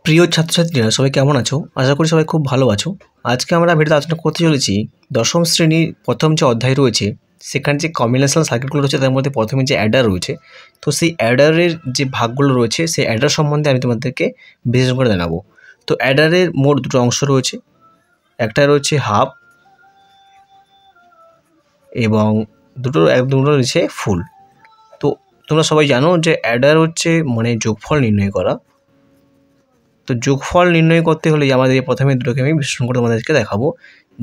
প্রিয় ছাত্রছাত্রীরা সবাই কেমন আছো? আশা করি সবাই খুব ভালো আছো। আজকে আমরা ভিডিওতে আলোচনা করতে চলেছি দশম শ্রেণীর প্রথম যে অধ্যায় রয়েছে সেখানে যে কম্বিনেশনাল সার্কিটগুলো রয়েছে তার মধ্যে প্রথমে যে অ্যাডার রয়েছে, তো সেই অ্যাডারের যে ভাগগুলো রয়েছে সেই অ্যাডার সম্বন্ধে আমি তোমাদেরকে বিশেষ করে জানাবো। তো অ্যাডারের মোট দুটো অংশ রয়েছে, একটা রয়েছে হাফ এবং দুটো রয়েছে ফুল। তো তোমরা সবাই জানো যে অ্যাডার হচ্ছে মানে যোগফল নির্ণয় করা। তো যোগফল নির্ণয় করতে হলে আমাদের প্রথমে দুটোকে আমি বিশ্লেষণ করে তোমাদেরকে দেখাবো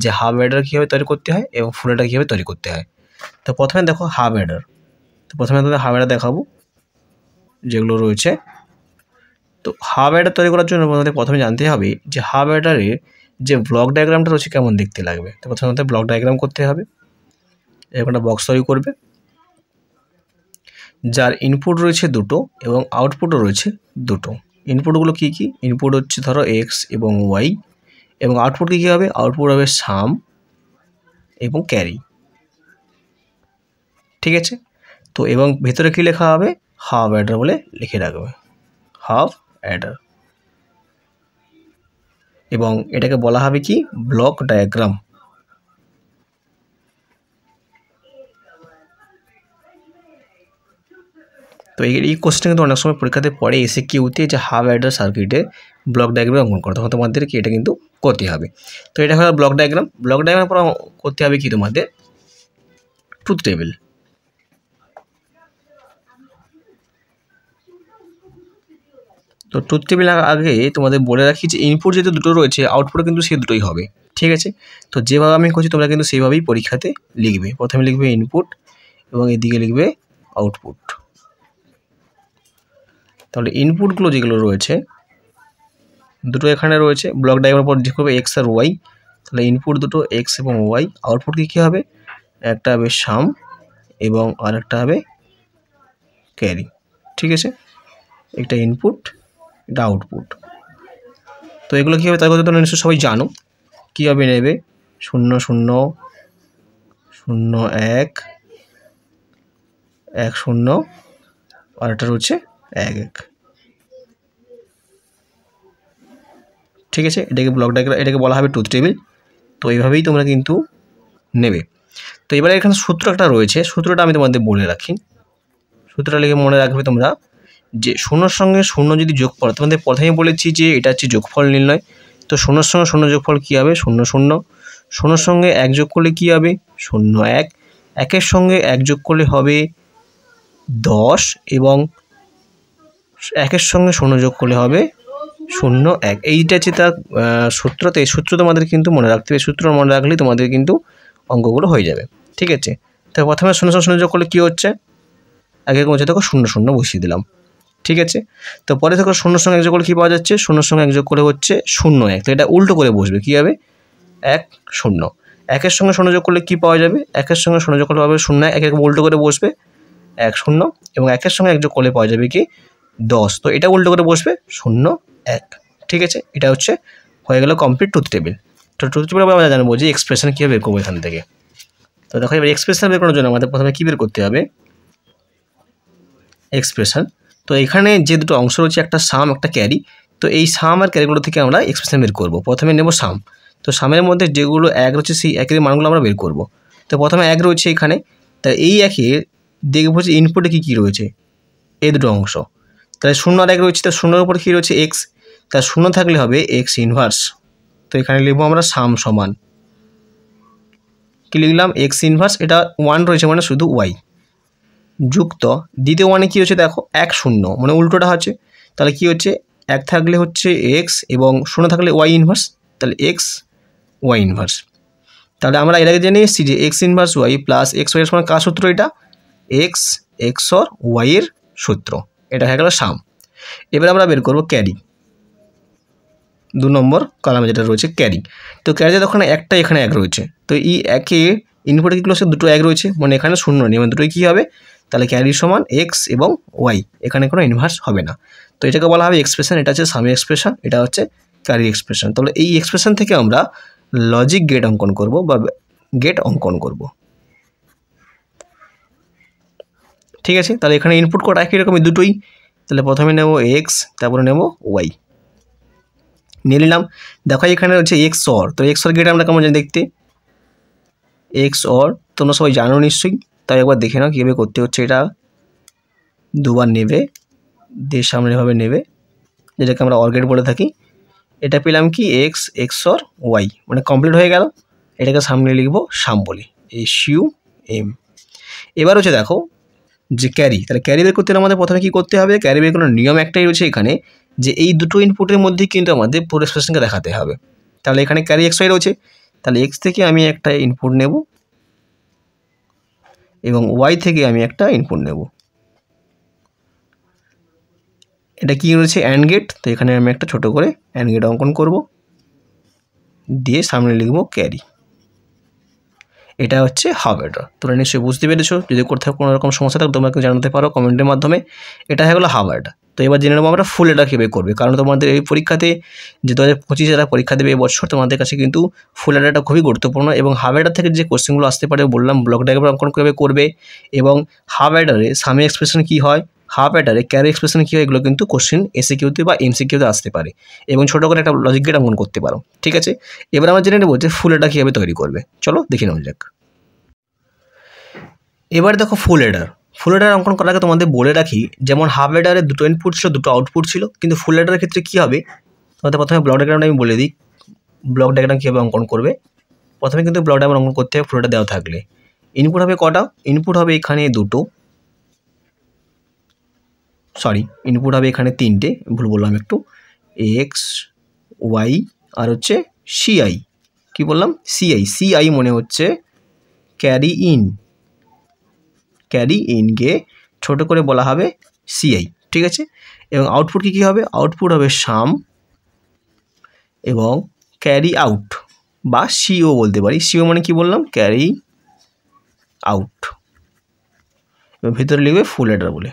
যে হাফ অ্যাডার কীভাবে তৈরি করতে হয় এবং ফুল অ্যাডার কীভাবে তৈরি করতে হয়। তো প্রথমে দেখো হাফ অ্যাডার। তো প্রথমে তোমাদের হাফ অ্যাডার দেখাবো যেগুলো রয়েছে। তো হাফ অ্যাডার তৈরি করার জন্য তোমাদের প্রথমে জানতে হবে যে হাফ অ্যাডারের যে ব্লক ডায়াগ্রামটা রয়েছে কেমন দেখতে লাগবে। তো প্রথমে তোমাদের ব্লক ডায়াগ্রাম করতে হবে। এরকম একটা বক্স তৈরি করবে যার ইনপুট রয়েছে দুটো এবং আউটপুটও রয়েছে দুটো। ইনপুটগুলো কী কী? ইনপুট হচ্ছে ধরো এক্স এবং ওয়াই, এবং আউটপুট কী হবে? আউটপুট হবে সাম এবং ক্যারি। ঠিক আছে, তো এবং ভেতরে কী লেখা হবে? হাফ অ্যাডার বলে লিখে রাখবে, হাফ অ্যাডার। এবং এটাকে বলা হবে কি? Block diagram. তো এই কোশ্চেন কিন্তু অনেক সময় পরীক্ষাতে পড়ে এসে কিউতে যে হাফ অ্যাডার সার্কিটে ব্লক ডায়াগ্রাম অঙ্কন করতে, তখন তোমাদেরকে এটা কিন্তু করতে হবে। তো এটা হলো ব্লক ডায়াগ্রাম। ব্লক ডায়াগ্রাম পর করতে হবে কি তোমাদের? Truth table. তো ট্রুথ টেবিল আগে তোমাদের বলে রাখি যে ইনপুট যেহেতু দুটো রয়েছে আউটপুটও কিন্তু সেই দুটোই হবে। ঠিক আছে, তো যেভাবে আমি করছি তোমরা কিন্তু সেইভাবেই পরীক্ষাতে লিখবে। প্রথমে লিখবে ইনপুট এবং এদিকে লিখবে আউটপুট। তাহলে ইনপুটগুলো যেগুলো রয়েছে দুটো এখানে রয়েছে, ব্লক ডায়াগ্রামের পর লিখবে এক্স আর ওয়াই। তাহলে ইনপুট দুটো এক্স এবং ওয়াই। আউটপুট কী হবে? একটা হবে সাম এবং আর একটা হবে ক্যারি। ঠিক আছে, একটা ইনপুট, এটা আউটপুট। তো এগুলো কী হবে তার কথা তোমরা নিশ্চয়ই সবাই জানো। কীভাবে নেবে? 0 0 0 1 1 0 আর একটা রয়েছে 1 1। ঠিক আছে, এটাকে ব্লক ডায়াগ্রাম, এটাকে বলা হবে ট্রুথ টেবিল। তো এইভাবেই তোমরা কিন্তু নেবে। তো এবারে এখানে সূত্র একটা রয়েছে, সূত্রটা আমি তোমাদের বলে রাখি। সূত্রটা লিখে মনে রাখবে তোমরা যে 0-র সঙ্গে 0 যদি যোগ করো, তোমাদের প্রথমেই বলেছি যে এটা হচ্ছে যোগফল নির্ণয়। তো 0-র সঙ্গে 0 যোগফল কী হবে? 0 0। 0-র সঙ্গে 1 যোগ করলে কী হবে? 0 1। 1-এর সঙ্গে 1 যোগ করলে হবে 10 এবং 1-এর সঙ্গে 0 যোগ করলে হবে 0 1। এইটা হচ্ছে তার সূত্র। তো এই সূত্র তোমাদের কিন্তু মনে রাখতে হবে। সূত্র মনে রাখলেই তোমাদের কিন্তু অঙ্কগুলো হয়ে যাবে। ঠিক আছে, তো প্রথমে 0 সঙ্গে 0 যোগ করলে কী হচ্ছে? আগে বলছে দেখো 0 0 বসিয়ে দিলাম। ঠিক আছে, তো পরে দেখো 0-র সঙ্গে 1 যোগ করলে কী পাওয়া যাচ্ছে? 0-র সঙ্গে 1 যোগ করলে হচ্ছে 0 1। তো এটা উল্টো করে বসবে, কী হবে? 1 0। 1-এর সঙ্গে 0 যোগ করলে কী পাওয়া যাবে? 1-এর সঙ্গে 0 যোগ করলে হবে 0 1। 1 উল্টো করে বসবে 1 0 এবং 1-এর সঙ্গে 1 যোগ করলে পাওয়া যাবে কি? 10। তো এটা উল্টো করে বসবে 0 1। ঠিক আছে, এটা হচ্ছে হয়ে গেল কমপ্লিট ট্রুথ টেবিল। তো ট্রুথ টেবিল আমরা জানবো যে এক্সপ্রেশন কীভাবে বের করবো এখান থেকে। তো দেখো এবার এক্সপ্রেশন বের করার জন্য আমাদের প্রথমে কী বের করতে হবে? এক্সপ্রেশন। তো এখানে যে দুটো অংশ রয়েছে, একটা সাম একটা ক্যারি। তো এই সাম আর ক্যারিগুলো থেকে আমরা এক্সপ্রেশন বের করব। প্রথমে নেব সাম। তো সামের মধ্যে যেগুলো 1 রয়েছে সেই 1-এর মানগুলো আমরা বের করব। তো প্রথমে 1 রয়েছে এখানে। তা এই 1-এর দেখবো যে ইনপুটে কী কী রয়েছে, এই দুটো অংশ। তাহলে 0 আর 1 রয়েছে, তো 0-এর উপর কী রয়েছে? এক্স। তা 0 থাকলে হবে এক্স ইনভার্স। তো এখানে লিখবো আমরা সাম সমান কী লিখলাম? X inverse. এটা 1 রয়েছে মানে শুধু ওয়াই যুক্ত দ্বিতীয় 1-এ কী হচ্ছে দেখো 1 0 মানে উল্টোটা হচ্ছে। তাহলে কী হচ্ছে? 1 থাকলে হচ্ছে এক্স এবং 0 থাকলে ওয়াই ইনভার্স, তাহলে এক্স ওয়াই ইনভার্স। তাহলে আমরা এর আগে জেনে এসেছি যে X inverse Y plus x Y এর সমান কার সূত্র? এটা এক্স এক্সর ওয়াইয়ের সূত্র। এটা হয়ে গেল সাম। এবার আমরা বের করবো ক্যারি। 2 নম্বর কলামে যেটা রয়েছে ক্যারি। তো ক্যারিতে তখন একটা এখানে 1 রয়েছে। তো এই 1-এ ইনপুটে কীগুলো আছে? দুটো 1 রয়েছে, মানে এখানে 0 নেই, মানে দুটোই কী হবে? তাহলে ক্যারি সমান এক্স এবং ওয়াই, এখানে কোনো ইনভার্স হবে না। তো এটাকে বলা হবে এক্সপ্রেশন। এটা হচ্ছে সামের এক্সপ্রেশন, এটা হচ্ছে ক্যারি এক্সপ্রেশন। তাহলে এই এক্সপ্রেশন থেকে আমরা লজিক গেট অঙ্কন করব বা গেট অঙ্কন করব। ঠিক আছে, তাহলে এখানে ইনপুট কোড একই রকমই দুটোই। তাহলে প্রথমে নেব এক্স, তারপরে নেব ওয়াই। নিয়ে নিলাম। দেখো এখানে হচ্ছে এক্স অর, তো এক্স অর গেট আমরা কেমন জানি দেখতে, এক্স অর তোমরা সবাই জানো নিশ্চয়ই, তাই একবার দেখে নাও কীভাবে করতে হচ্ছে। এটা দুবার নেবে, দিয়ে সামনে এভাবে নেবে, যেটাকে আমরা অর গেট বলে থাকি। এটা পেলাম কি এক্স, এক্স অর ওয়াই, মানে কমপ্লিট হয়ে গেল। এটাকে সামনে লিখবো সাম বলি, SUM। এবার হচ্ছে দেখো যে ক্যারি, তাহলে ক্যারি বের করতে হলে আমাদের প্রথমে কী করতে হবে, ক্যারি বের করার নিয়ম একটাই রয়েছে এখানে, যে এই দুটো ইনপুটের মধ্যেই কিন্তু আমাদের পুরো এক্সপ্রেশনকে দেখাতে হবে। তাহলে এখানে ক্যারি এক্স ওয়াই রয়েছে, তাহলে এক্স থেকে আমি একটা ইনপুট নেব এবং ওয়াই থেকে আমি একটা ইনপুট নেব। এটা কি রয়েছে অ্যান্ড গেট, তো এখানে আমি একটা ছোট করে অ্যান্ড গেট অঙ্কন করব, দিয়ে সামনে লিখব ক্যারি। এটা হচ্ছে হাফ অ্যাডার। তোমরা নিশ্চয়ই বুঝতে পেরেছো, যদি কোথাও কোনো রকম সমস্যা থাকে তোমরা জানাতে পারো কমেন্টের মাধ্যমে। এটা হয়ে গেলো হাফ অ্যাডার। তো এবার জেনে নেবো আমরা ফুল অ্যাডার কীভাবে করবে, কারণ তোমাদের এই পরীক্ষাতে যে 2025 যারা পরীক্ষা দেবে এবছর, তোমাদের কাছে কিন্তু ফুল অ্যাডারটা খুবই গুরুত্বপূর্ণ। এবং হাফ অ্যাডার থেকে যে কোশ্চেনগুলো আসতে পারে বললাম, ব্লক ডায়াগ্রাম অঙ্কন কীভাবে করবে, এবং হাফ অ্যাডারে সামি এক্সপ্রেশন কী হয়, হাফ অ্যাডারে ক্যারি এক্সপ্রেশন কী হয়, এগুলো কিন্তু কোশ্চেন SAQতে বা MCQতে আসতে পারে, এবং ছোটো করে একটা লজিক গেট অঙ্কন করতে পারো। ঠিক আছে, এবার আমরা জেনে নেবো যে ফুল অ্যাডার কীভাবে তৈরি করবে। চলো দেখে নেওয়া যাক। এবার দেখো ফুল অ্যাডার, ফুল অ্যাডার অঙ্কন করার আগে তোমাদের বলে রাখি, যেমন হাফ অ্যাডারে দুটো ইনপুট ছিল, দুটো আউটপুট ছিল, কিন্তু ফুল অ্যাডারের ক্ষেত্রে কী হবে, তোমাদের প্রথমে ব্লক ডায়াগ্রামটা আমি বলে দিই। ব্লক ডায়াগ্রাম কীভাবে অঙ্কন করবে, প্রথমে কিন্তু ব্লক ডায়াগ্রাম অঙ্কন করতে হবে ফুল অ্যাডার দেওয়া থাকলে। ইনপুট হবে কটা, ইনপুট হবে এখানে দুটো, সরি ইনপুট হবে এখানে তিনটে, ভুল বললাম একটু, এক্স ওয়াই আর হচ্ছে সিআই। কী বললাম, সিআই মনে হচ্ছে ক্যারি ইন, ক্যারি ইনকে ছোটো করে বলা হবে সিআই। ঠিক আছে, এবং আউটপুট কী হবে, আউটপুট হবে সাম এবং ক্যারি আউট বা সিও বলতে পারি। সিও মানে কি বললাম, ক্যারি আউট, এবং ভিতরে লিখবে ফুল অ্যাডার বলে।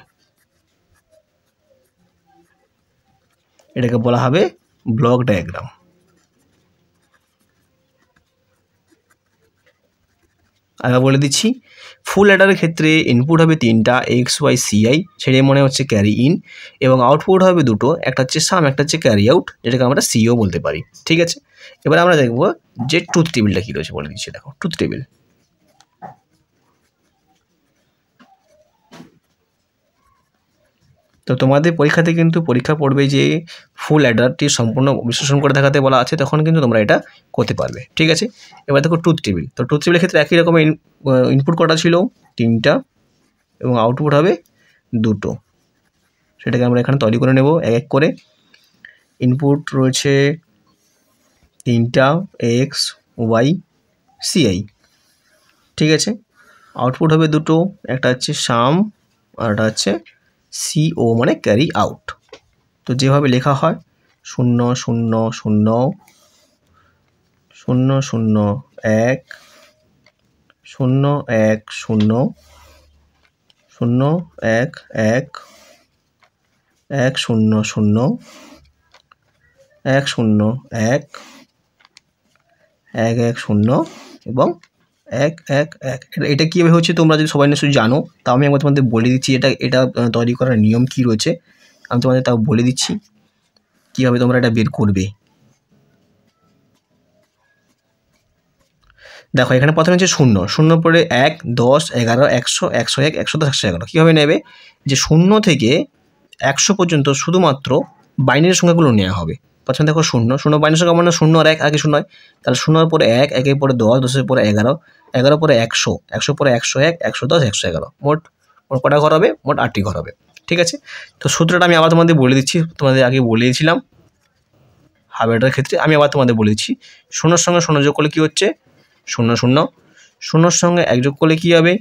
এটাকে বলা হবে ব্লক ডায়াগ্রাম। আগে বলে দিচ্ছি, ফুল অ্যাডারের ক্ষেত্রে ইনপুট হবে তিনটা, এক্স ওয়াই সিআই, সেটাই মনে হচ্ছে ক্যারি ইন, এবং আউটপুট হবে দুটো, একটা হচ্ছে সাম, একটা হচ্ছে ক্যারি আউট, যেটাকে আমরা সিও বলতে পারি। ঠিক আছে, এবার আমরা দেখব যে ট্রুথ টেবিলটা কী রয়েছে, বলে দিচ্ছি। দেখো ট্রুথ টেবিল, তো তোমাদের পরীক্ষাতে কিন্তু পরীক্ষা পড়বে যে ফুল অ্যাডারটি সম্পূর্ণ বিশ্লেষণ করে দেখাতে বলা আছে, তখন কিন্তু তোমরা এটা করতে পারবে। ঠিক আছে, এবার দেখো ট্রুথ টেবিল, তো ট্রুথ টেবিলের ক্ষেত্রে একই রকম ইনপুট কটা ছিল, তিনটা, এবং আউটপুট হবে দুটো। সেটাকে আমরা এখানে তৈরি করে নেব এক এক করে। ইনপুট রয়েছে তিনটা, এক্স ওয়াই সিআই। ঠিক আছে, আউটপুট হবে দুটো, একটা হচ্ছে সাম আর একটা হচ্ছে সিও মানে ক্যারি আউট। তো যেভাবে লেখা হয় 0 0 0 0 0 1 0 1 0 0 1 1 1 0 0 1 0 1 1 1 0 এবং 1 1 1। এটা কীভাবে হচ্ছে তোমরা যদি সবাই নিশ্চয়ই জানো, তাও আমি একবার তোমাদের বলে দিচ্ছি এটা তৈরি করার নিয়ম কী রয়েছে, আমি তোমাদের তাও বলে দিচ্ছি কীভাবে তোমরা এটা বের করবে। দেখো এখানে প্রথমে হচ্ছে 0, 0 পরে 1 10 11 100 101 110 111। কীভাবে নেবে, যে 0 থেকে 100 পর্যন্ত শুধুমাত্র বাইনারি সংখ্যাগুলো নেওয়া হবে। প্রথমে দেখো 0 0 বাইনারি সংখ্যা মানে 0 আর 1 আগে 0 হয়, তাহলে 0 পরে 1 1 পরে 10 10 পরে 11 11 পরে 100 100 পরে 101 110 111, মোট কটা ঘর হবে, মোট 8টি ঘর হবে। ঠিক আছে, তো সূত্রটা আমি আবার তোমাদের বলে দিচ্ছি, তোমাদের আগে বলে দিয়েছিলাম হাফ অ্যাডারের ক্ষেত্রে, আমি আবার তোমাদের বলে দিচ্ছি। 0 সঙ্গে 0 যোগ করলে কী হচ্ছে 0 0, 0 সঙ্গে 1 যোগ করলে কী হবে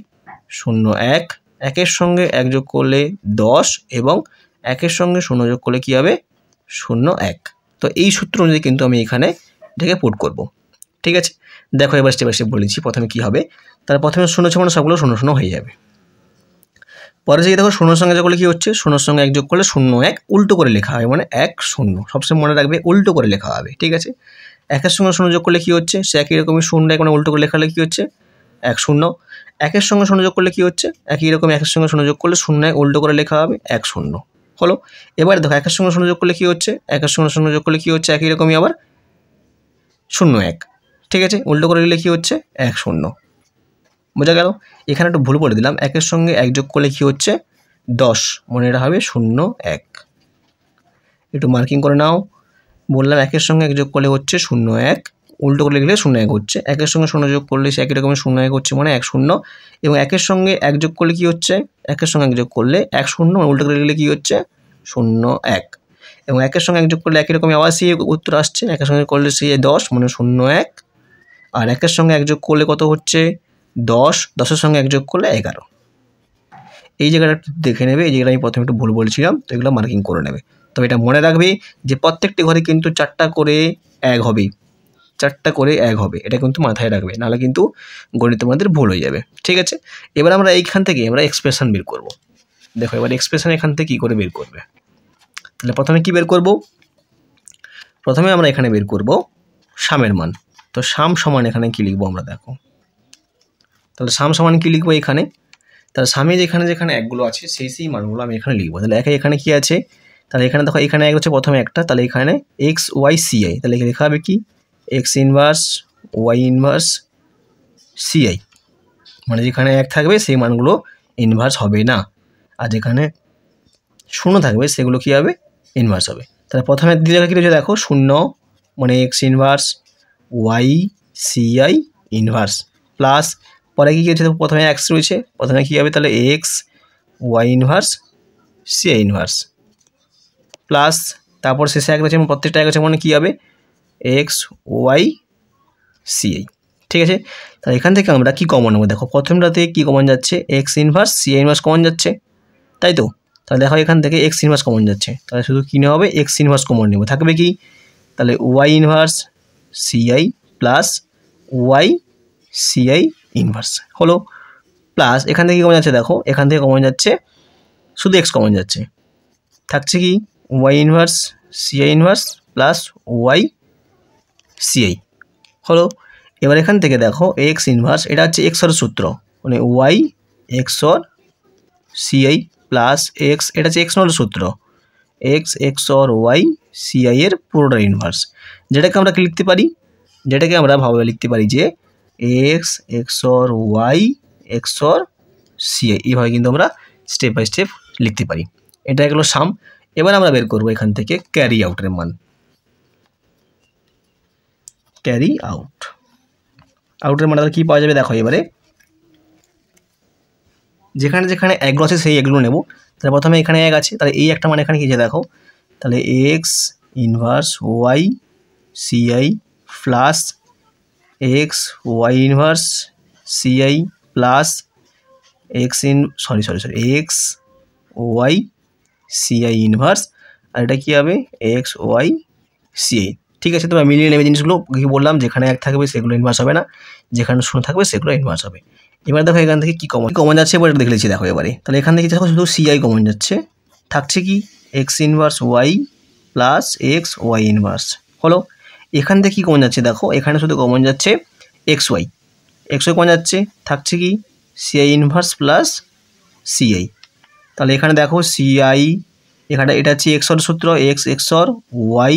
0 1, 1 সঙ্গে 1 যোগ করলে 10, এবং 1 সঙ্গে 0 যোগ করলে কী হবে 0 1। তো এই সূত্র অনুযায়ী কিন্তু আমি এখানে এটাকে পুট করব। ঠিক আছে, দেখো এবার স্টেপ বাই স্টেপ বলেছি। প্রথমে কী হবে, তার প্রথমে 0 সমান সবগুলো 0 0 হয়ে যাবে। পরে যে দেখো 0 সঙ্গে যোগ করলে কী হচ্ছে 0 সঙ্গে 1 যোগ করলে 0 1, উল্টো করে লেখা হবে, মানে 1 0, সবসময় মনে রাখবে উল্টো করে লেখা হবে। ঠিক আছে, 1 সঙ্গে 0 যোগ করলে কী হচ্ছে, সে একই রকমই 0 1 মানে উল্টো করে লেখালে কী হচ্ছে 1 0। 1 সঙ্গে 0 যোগ করলে কী হচ্ছে, একই রকম 1 সঙ্গে 0 যোগ করলে 0 1 উল্টো করে লেখা হবে 1 0। হলো। এবারে দেখো একের সঙ্গে শূন্য যোগ করলে কী হচ্ছে, একের সঙ্গে শূন্য যোগ করলে কী হচ্ছে, একই রকমই আবার 0 1, ঠিক আছে, উল্টো করে দিলে কী হচ্ছে 1 0, বোঝা গেল। এখানে একটু ভুল বলে দিলাম, একের সঙ্গে 1 যোগ করলে কী হচ্ছে 10, মনে এটা হবে 0 1, একটু মার্কিং করে নাও। বললাম একের সঙ্গে 1 যোগ করলে হচ্ছে 0 1, উল্টো করে লিখলে 0 1 হচ্ছে, একের সঙ্গে 0 যোগ করলে সে একই রকমের 0 1 হচ্ছে, মানে 1 0, এবং একের সঙ্গে 1 যোগ করলে কী হচ্ছে, একের সঙ্গে 1 যোগ করলে 1 0, উল্টো করে লিখলে কী হচ্ছে 0 1, এবং একের সঙ্গে 1 যোগ করলে একই রকমই আবার সেই উত্তর আসছে, একের সঙ্গে করলে সে 10 মানে 0 1, আর একের সঙ্গে 1 যোগ করলে কত হচ্ছে 10, 10-এর সঙ্গে 1 যোগ করলে 11। এই জায়গাটা দেখে নেবে, এই জায়গাটা আমি প্রথমে একটু ভুল বলেছিলাম, তো এগুলো মার্কিং করে নেবে। তবে এটা মনে রাখবে যে প্রত্যেকটি ঘরে কিন্তু 4টা করে 1 হবে, 4টা করে 1 হবে, এটা কিন্তু মাথায় রাখবে, নাহলে কিন্তু গণিত আমাদের ভুল হয়ে যাবে, ঠিক আছে। এবার আমরা এইখান থেকে আমরা এক্সপ্রেশন বের করব। দেখো এবার এক্সপ্রেশন এখান থেকে কী করে বের করবে, তাহলে প্রথমে কি বের করব, প্রথমে আমরা এখানে বের করব সামের মান। তো সাম সমান এখানে কি লিখবো আমরা, দেখো তাহলে সাম সমান কি লিখবো এখানে, তাহলে সামে যেখানে যেখানে একগুলো আছে সেই মানগুলো আমি এখানে লিখবো। তাহলে একে এখানে কি আছে, তাহলে এখানে দেখো এখানে এক হচ্ছে প্রথমে একটা, তাহলে এখানে এক্স ওয়াই সিআই, তাহলে এখানে লেখা হবে কি X inverse Y inverse CI, মানে যেখানে 1 থাকবে সেই মানগুলো ইনভার্স হবে না, আর যেখানে 0 থাকবে সেগুলো কী হবে ইনভার্স হবে। তাহলে প্রথমে দ্বিতীয় জায়গায় কী রয়েছে দেখো 0, মানে X inverse Y CI inverse, plus পরে কী হচ্ছে প্রথমে এক্স রয়েছে, প্রথমে কী হবে তাহলে X Y inverse CI inverse, plus তারপর শেষে এক রয়েছে এবং প্রত্যেকটা এক আছে, মানে কী হবে এক্স ওয়াই সিআই, ঠিক আছে। তাহলে এখান থেকে আমরা কী কমন নেবো, দেখো প্রথমটাতে কী কমন যাচ্ছে x inverse CI inverse common যাচ্ছে, তাই তো। তাহলে দেখো এখান থেকে এক্স ইনভার্স কমন যাচ্ছে, তাহলে শুধু কী নেওয়া হবে এক্স ইনভার্স কমন নেব, থাকবে কি তাহলে Y inverse CI plus Y CI inverse হলো, প্লাস এখান থেকে কী কমন যাচ্ছে, দেখো এখান থেকে কমন যাচ্ছে শুধু এক্স কমন যাচ্ছে, থাকছে কি Y inverse CI inverse plus Y CI হলো। এবার এখান থেকে দেখো এক্স ইনভার্স, এটা হচ্ছে এক্সর সূত্র, মানে Y XOR CI plus X, এটা হচ্ছে এক্স নল সূত্র, এক্স এক্সর ওয়াই সিআই এর পুরোটা ইনভার্স, যেটাকে আমরা কি লিখতে পারি, যেটাকে আমরা ভাবে লিখতে পারি যে X XOR Y XOR CI, এইভাবে কিন্তু আমরা স্টেপ বাই স্টেপ লিখতে পারি। এটা এগুলো সাম। এবার আমরা বের করবো এখান থেকে ক্যারি আউটের মান, ক্যারি আউটের মান কী পাওয়া যাবে, দেখো এবারে যেখানে যেখানে এগুলো আছে সেই এগুলো নেব। তাহলে প্রথমে এখানে 1 আছে, তাহলে এই একটা মান এখানে কী আছে দেখো, তাহলে x inverse Y CI plus x Y inverse CI plus x x y CI inverse, আর এটা কী হবে এক্স ওয়াই সিআই, ঠিক আছে। তোমরা মিলিয়ে নেবে জিনিসগুলো, কী বললাম যেখানে 1 থাকবে সেগুলো ইনভার্স হবে না, যেখানে 0 থাকবে সেগুলো ইনভার্স হবে। এবার দেখো এখান থেকে কী কমন যাচ্ছে, এবার দেখে নিচ্ছি দেখো এবারে, তাহলে এখান থেকে দেখো শুধু সিআই কমন যাচ্ছে, থাকছে কি X inverse Y plus x Y inverse হলো। এখান থেকে কী কমন যাচ্ছে দেখো, এখানে শুধু কমন যাচ্ছে এক্স ওয়াই কমন যাচ্ছে, থাকছে কি সিআই ইনভার্স প্লাস সিআই, তাহলে এখানে দেখো সিআই, এখানে এটা হচ্ছে এক্সর সূত্র এক্স এক্সর ওয়াই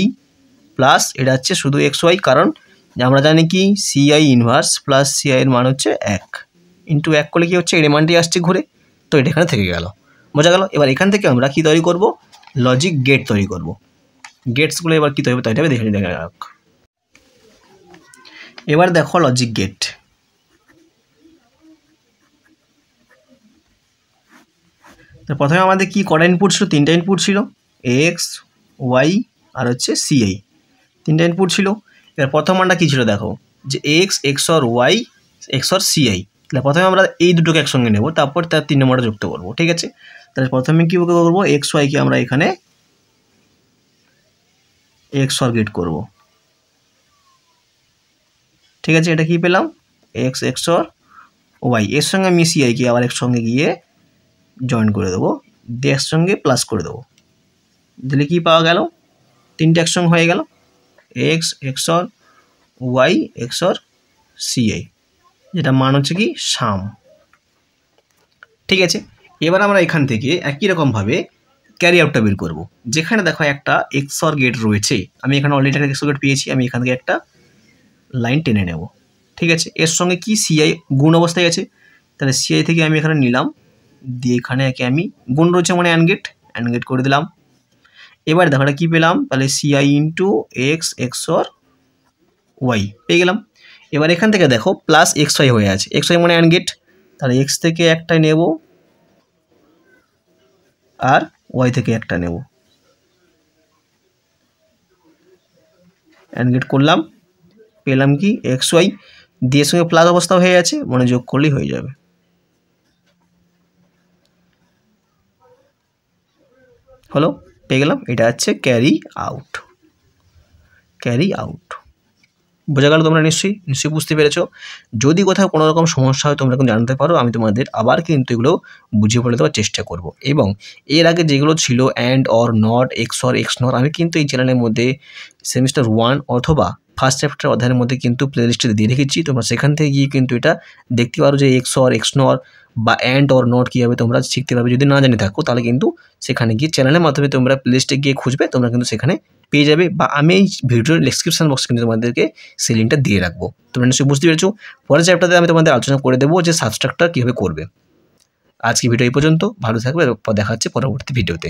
প্লাস এটা হচ্ছে শুধু এক্স ওয়াই, কারণ আমরা জানি কি সিআই ইনভার্স প্লাস সিআই এর মান হচ্ছে 1 ইন্টু 1 করলে কী হচ্ছে এর মানটি আসছে ঘুরে, তো এটা এখানে থেকে গেল, বোঝা গেল। এবার এখান থেকে আমরা কী তৈরি করব, লজিক গেট তৈরি করব। গেটসগুলো এবার কী তৈরি হবে দেখে রাখ। এবার দেখো লজিক গেট, তো প্রথমে আমাদের কি কটা ইনপুট ছিল, 3টা ইনপুট ছিল এক্স ওয়াই আর হচ্ছে সিআই, 3টা ইনপুট ছিল। এবার প্রথম মানটা কী ছিল দেখো যে X XOR Y XOR CI, তাহলে প্রথমে আমরা এই দুটোকে একসঙ্গে নেব, তারপর তার 3 নম্বরটা যুক্ত করবো, ঠিক আছে। তাহলে প্রথমে কী করবো এক্স ওয়াইকে আমরা এখানে এক্সর গেট করব, ঠিক আছে। এটা কি পেলাম এক্স এক্সর ওয়াই, এর সঙ্গে আমি সিআইকে আবার একসঙ্গে গিয়ে জয়েন করে দেবো, দিয়ে একসঙ্গে প্লাস করে দেবো, দিলে কি পাওয়া গেল 3টে একসঙ্গে হয়ে গেল X XOR Y XOR CI, যেটা মান হচ্ছে কি সাম, ঠিক আছে। এবার আমরা এখান থেকে একই রকমভাবে ক্যারি আউটটা বের করব। যেখানে দেখো একটা এক্সঅর গেট রয়েছে, আমি এখানে অলরেডি একটা এক্সঅর গেট পেয়েছি, আমি এখান থেকে একটা লাইন টেনে নেব। ঠিক আছে, এর সঙ্গে কি সিআই গুণ অবস্থায় আছে, তাহলে সিআই থেকে আমি এখানে নিলাম, দিয়ে এখানে একে আমি গুণ রয়েছে মানে অ্যান্ড গেট করে দিলাম। এবার দেখো এটা কী পেলাম, তাহলে সিআই ইন্টু এক্স এক্সঅর ওয়াই পেয়ে গেলাম। এবার এখান থেকে দেখো প্লাস এক্স ওয়াই হয়ে আছে, এক্স ওয়াই মানে অ্যান্ড গেট, তাহলে এক্স থেকে একটা নেব আর ওয়াই থেকে একটা নেব, অ্যান্ড গেট করলাম, পেলাম কি এক্স ওয়াই, দিয়ে সঙ্গে প্লাস অবস্থা হয়ে আছে, মানে যোগ করলেই হয়ে যাবে। হলো, পেয়ে গেলাম। এটা হচ্ছে ক্যারি আউট। বোঝা গেল তোমরা নিশ্চয়ই বুঝতে পেরেছো। যদি কোথাও কোনো রকম সমস্যা হয় তোমরা কিন্তু জানতে পারো, আমি তোমাদের আবার কিন্তু এগুলো বুঝিয়ে বলে দেওয়ার চেষ্টা করব। এবং এর আগে যেগুলো ছিল and or not, x or x নর, আমি কিন্তু এই চ্যানেলের মধ্যে সেমিস্টার 1 অথবা ফার্স্ট চ্যাপ্টার অধ্যায়ের মধ্যে কিন্তু প্লে লিস্টে দিয়ে রেখেছি, তোমরা সেখান থেকে গিয়ে কিন্তু এটা দেখতে পারো যে এক্স অর এক্স নর বা অ্যান্ড অর নট কীভাবে তোমরা শিখতে পারবে। যদি না জেনে থাকো তাহলে কিন্তু সেখানে গিয়ে চ্যানেলের মাধ্যমে তোমরা প্লে লিস্টে গিয়ে খুঁজবে, তোমরা কিন্তু সেখানে পেয়ে যাবে, বা আমি এই ভিডিওর ডেসক্রিপশন বক্স কিন্তু তোমাদেরকে সেই লিঙ্কটা দিয়ে রাখবো। তোমরা নিশ্চয়ই বুঝতে পেরেছো। পরের চ্যাপ্টারে আমি তোমাদের আলোচনা করে দেবো যে সাবস্ট্রাক্টর কীভাবে করবে। আজকে ভিডিও এই পর্যন্ত, ভালো থাকবে, দেখা হচ্ছে পরবর্তী ভিডিওতে।